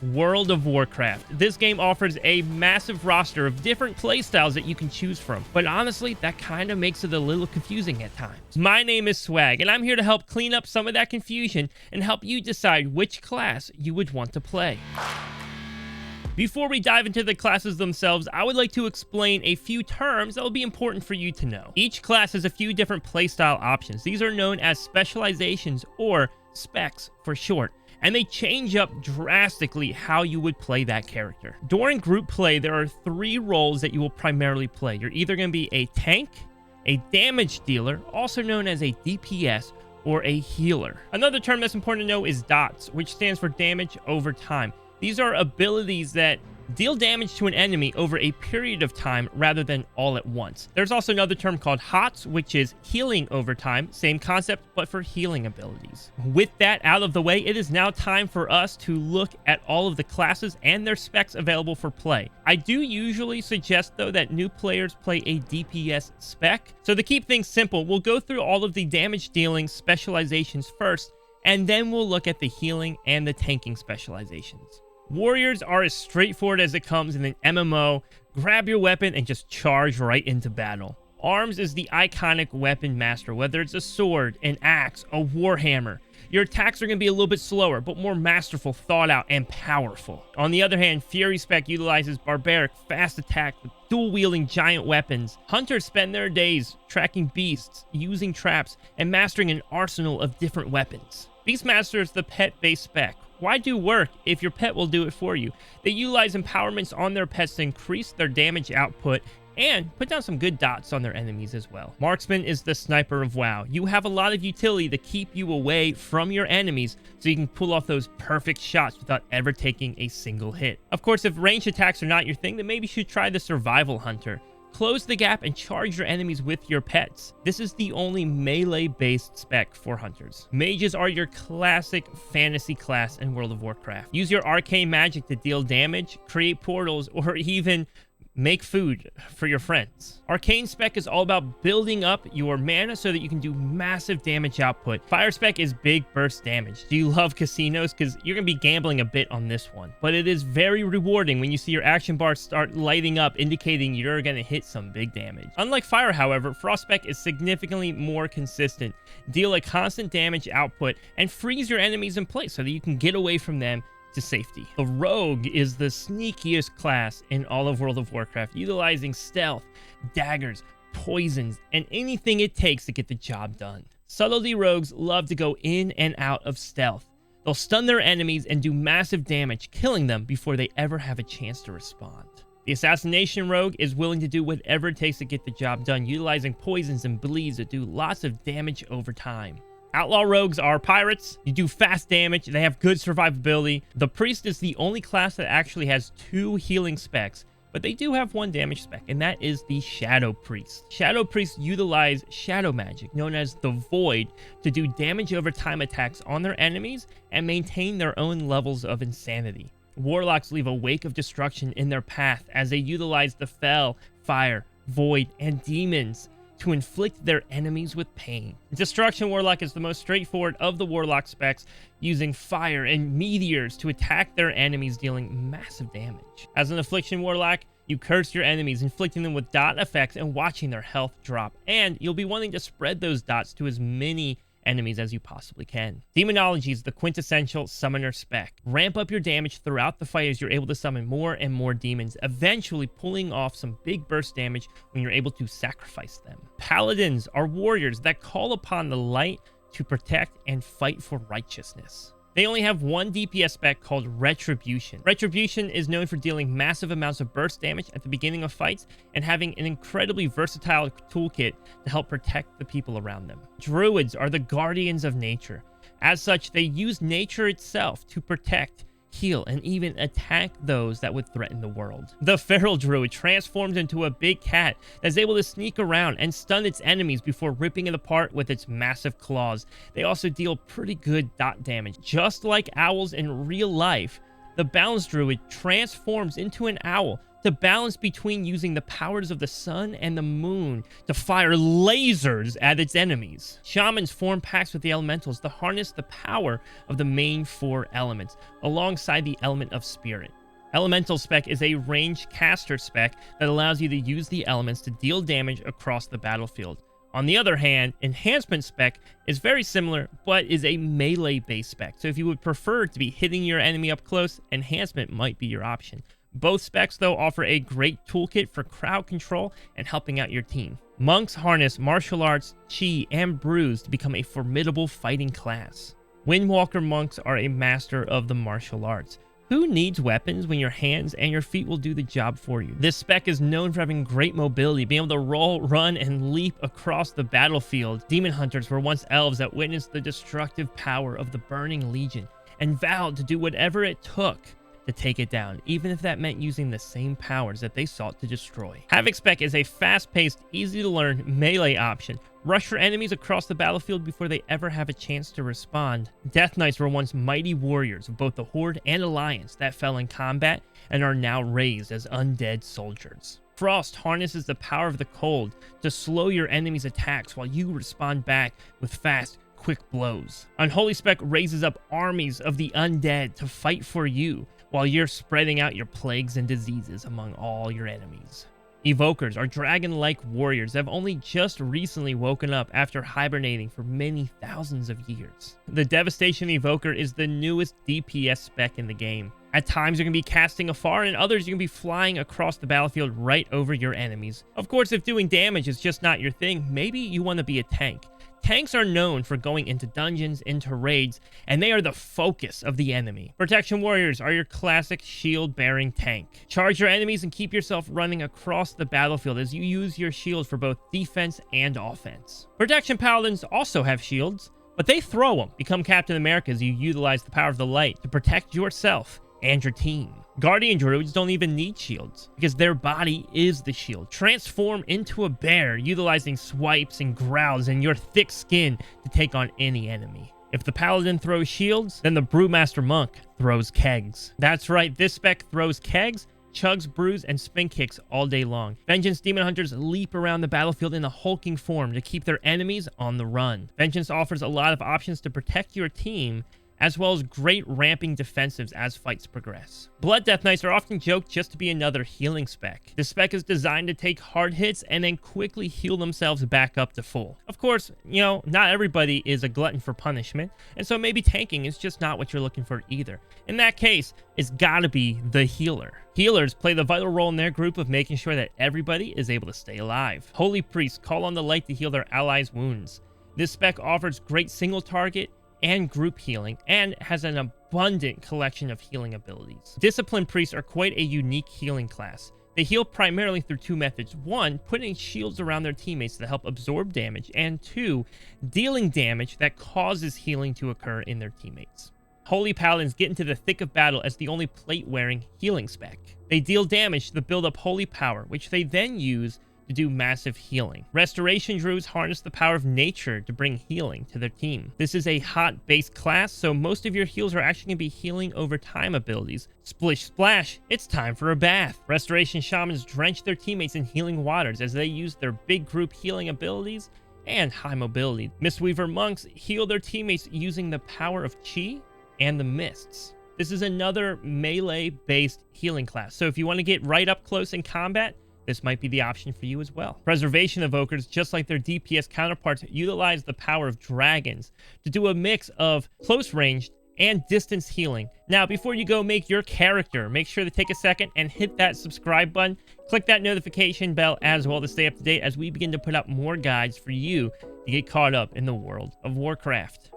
World of Warcraft. This game offers a massive roster of different playstyles that you can choose from, but honestly, that kind of makes it a little confusing at times. My name is Swag, and I'm here to help clean up some of that confusion and help you decide which class you would want to play. Before we dive into the classes themselves, I would like to explain a few terms that will be important for you to know. Each class has a few different playstyle options. These are known as specializations, or specs for short, and they change up drastically how you would play that character. During group play, there are 3 roles that you will primarily play. You're either going to be a tank, a damage dealer, also known as a DPS, or a healer. Another term that's important to know is DOTS, which stands for damage over time. These are abilities that deal damage to an enemy over a period of time rather than all at once. There's also another term called HOTS, which is healing over time. Same concept, but for healing abilities. With that out of the way, it is now time for us to look at all of the classes and their specs available for play. I do usually suggest, though, that new players play a DPS spec. So to keep things simple, we'll go through all of the damage dealing specializations first, and then we'll look at the healing and the tanking specializations. Warriors are as straightforward as it comes in an MMO. Grab your weapon and just charge right into battle. Arms is the iconic weapon master, whether it's a sword, an axe, a warhammer. Your attacks are going to be a little bit slower, but more masterful, thought out, and powerful. On the other hand, Fury spec utilizes barbaric, fast attack with dual-wielding giant weapons. Hunters spend their days tracking beasts, using traps, and mastering an arsenal of different weapons. Beastmaster is the pet-based spec. Why do work if your pet will do it for you? They utilize empowerments on their pets to increase their damage output and put down some good dots on their enemies as well. Marksman is the sniper of WoW. You have a lot of utility to keep you away from your enemies so you can pull off those perfect shots without ever taking a single hit. Of course, if ranged attacks are not your thing, then maybe you should try the survival hunter. Close the gap and charge your enemies with your pets. This is the only melee-based spec for hunters. Mages are your classic fantasy class in World of Warcraft. Use your arcane magic to deal damage, create portals, or even make food for your friends. Arcane spec is all about building up your mana so that you can do massive damage output. Fire spec is big burst damage. Do you love casinos? Because you're going to be gambling a bit on this one. But it is very rewarding when you see your action bar start lighting up, indicating you're going to hit some big damage. Unlike fire, however, frost spec is significantly more consistent. Deal a constant damage output and freeze your enemies in place so that you can get away from them to safety. The rogue is the sneakiest class in all of World of Warcraft, utilizing stealth, daggers, poisons, and anything it takes to get the job done. Subtlety rogues love to go in and out of stealth. They'll stun their enemies and do massive damage, killing them before they ever have a chance to respond. The assassination rogue is willing to do whatever it takes to get the job done, utilizing poisons and bleeds that do lots of damage over time. Outlaw rogues are pirates. You do fast damage. They have good survivability. The priest is the only class that actually has 2 healing specs, but they do have 1 damage spec, and that is the shadow priest. Shadow priests utilize shadow magic, known as the void, to do damage over time attacks on their enemies and maintain their own levels of insanity. Warlocks leave a wake of destruction in their path as they utilize the fel, fire, void, and demons to inflict their enemies with pain. Destruction Warlock is the most straightforward of the Warlock specs, using fire and meteors to attack their enemies, dealing massive damage. As an Affliction Warlock, you curse your enemies, inflicting them with dot effects and watching their health drop, and you'll be wanting to spread those dots to as many enemies as you possibly can. Demonology is the quintessential summoner spec. Ramp up your damage throughout the fight as you're able to summon more and more demons, eventually pulling off some big burst damage when you're able to sacrifice them. Paladins are warriors that call upon the light to protect and fight for righteousness. They only have 1 DPS spec called Retribution. Retribution is known for dealing massive amounts of burst damage at the beginning of fights and having an incredibly versatile toolkit to help protect the people around them. Druids are the guardians of nature. As such, they use nature itself to protect, heal, and even attack those that would threaten the world. The Feral Druid transforms into a big cat that's able to sneak around and stun its enemies before ripping it apart with its massive claws. They also deal pretty good dot damage. Just like owls in real life, the Balanced Druid transforms into an owl to balance between using the powers of the sun and the moon to fire lasers at its enemies. Shamans form pacts with the elementals to harness the power of the main 4 elements, alongside the element of spirit. Elemental spec is a ranged caster spec that allows you to use the elements to deal damage across the battlefield. On the other hand, enhancement spec is very similar, but is a melee-based spec. So if you would prefer to be hitting your enemy up close, enhancement might be your option. Both specs, though, offer a great toolkit for crowd control and helping out your team. Monks harness martial arts, chi, and brews to become a formidable fighting class. Windwalker monks are a master of the martial arts. Who needs weapons when your hands and your feet will do the job for you? This spec is known for having great mobility, being able to roll, run, and leap across the battlefield. Demon hunters were once elves that witnessed the destructive power of the Burning Legion and vowed to do whatever it took to take it down, even if that meant using the same powers that they sought to destroy. HAVOC spec is a fast-paced, easy-to-learn melee option. Rush your enemies across the battlefield before they ever have a chance to respond. Death Knights were once mighty warriors of both the Horde and Alliance that fell in combat and are now raised as undead soldiers. Frost harnesses the power of the cold to slow your enemy's attacks while you respond back with fast, quick blows. Unholy spec raises up armies of the undead to fight for you while you're spreading out your plagues and diseases among all your enemies. Evokers are dragon-like warriors that have only just recently woken up after hibernating for many thousands of years. The Devastation Evoker is the newest DPS spec in the game. At times you're going to be casting afar, and others you're going to be flying across the battlefield right over your enemies. Of course, if doing damage is just not your thing, maybe you want to be a tank. Tanks are known for going into dungeons, into raids, and they are the focus of the enemy. Protection warriors are your classic shield-bearing tank. Charge your enemies and keep yourself running across the battlefield as you use your shield for both defense and offense. Protection paladins also have shields, but they throw them. Become Captain America as you utilize the power of the light to protect yourself and your team. Guardian druids don't even need shields because their body is the shield. Transform into a bear utilizing swipes and growls and your thick skin to take on any enemy. If the paladin throws shields, then the brewmaster monk throws kegs. That's right, this spec throws kegs, chugs, brews, and spin kicks all day long. Vengeance demon hunters leap around the battlefield in a hulking form to keep their enemies on the run. Vengeance offers a lot of options to protect your team, as well as great ramping defensives as fights progress. Blood Death Knights are often joked just to be another healing spec. This spec is designed to take hard hits and then quickly heal themselves back up to full. Of course, not everybody is a glutton for punishment, and so maybe tanking is just not what you're looking for either. In that case, it's gotta be the healer. Healers play the vital role in their group of making sure that everybody is able to stay alive. Holy priests call on the light to heal their allies' wounds. This spec offers great single target and group healing, and has an abundant collection of healing abilities. Disciplined priests are quite a unique healing class. They heal primarily through 2 methods. 1, putting shields around their teammates to help absorb damage, and 2, dealing damage that causes healing to occur in their teammates. Holy paladins get into the thick of battle as the only plate-wearing healing spec. They deal damage to build up holy power, which they then use to do massive healing. Restoration druids harness the power of nature to bring healing to their team. This is a hot-based class, so most of your heals are actually going to be healing over time abilities. Splish splash, it's time for a bath. Restoration shamans drench their teammates in healing waters as they use their big group healing abilities and high mobility. Mistweaver monks heal their teammates using the power of chi and the mists. This is another melee-based healing class, so if you want to get right up close in combat, this might be the option for you as well. Preservation evokers, just like their DPS counterparts, utilize the power of dragons to do a mix of close range and distance healing. Now, before you go make your character, make sure to take a second and hit that subscribe button. Click that notification bell as well to stay up to date as we begin to put out more guides for you to get caught up in the World of Warcraft.